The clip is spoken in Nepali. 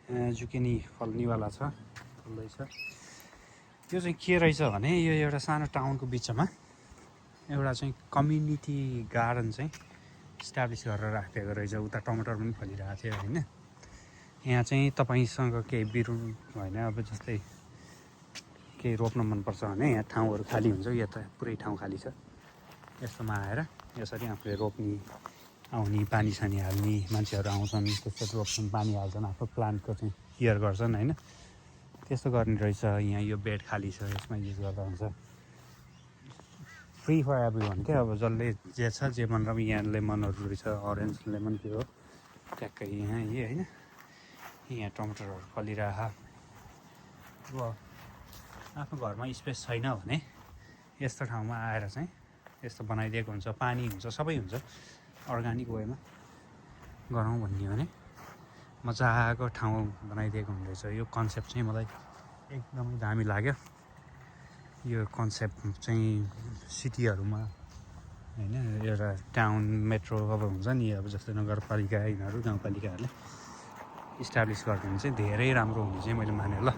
जुकिनी फल्नेवाला छ, फल्दैछ। यो चाहिँ के रहेछ भने यो एउटा सानो टाउनको बिचमा एउटा चाहिँ कम्युनिटी गार्डन चाहिँ इस्टाब्लिस गरेर राखेको रहेछ। उता टमाटर पनि फलिरहेको थियो होइन। यहाँ चाहिँ तपाईँसँग केही बिरुवा होइन, अब जस्तै केही रोप्न मनपर्छ भने यहाँ ठाउँहरू खाली हुन्छ। यो त पुरै ठाउँ खाली छ। यस्तोमा आएर यसरी आफूले रोप्ने, आउने, पानी सानी हाल्ने मान्छेहरू आउँछन्, त्यसरी रोप्छन्, पानी हाल्छन्, आफ्नो प्लान्टको चाहिँ केयर गर्छन् होइन। त्यस्तो गर्ने रहेछ। यहाँ यो बेड खाली छ, यसमा युज गर्दा हुन्छ। फ्री फर एभ्री वान क्या, अब जसले जे छ जे मन र यहाँ लेमनहरू रहेछ, अरेन्ज लेमन के हो ट्याक्कै यहाँ यही होइन। यहाँ टमाटरहरू फलिरह। अब आफ्नो घरमा स्पेस छैन भने यस्तो ठाउँमा आएर चाहिँ यस्तो बनाइदिएको हुन्छ, पानी हुन्छ, सबै हुन्छ। अर्ग्यानिक वेमा गरौँ भन्ने हो भने मजाको ठाउँ बनाइदिएको हुँदैछ। यो कन्सेप्ट चाहिँ मलाई एकदमै दामी लाग्यो। यो कन्सेप्ट चाहिँ सिटीहरूमा होइन, एउटा टाउन मेट्रो अब हुन्छ नि, अब जस्तै नगरपालिका यिनीहरू गाउँपालिकाहरूले इस्टाब्लिस गरिदिनु चाहिँ धेरै राम्रो हुने चाहिँ मैले माने ल।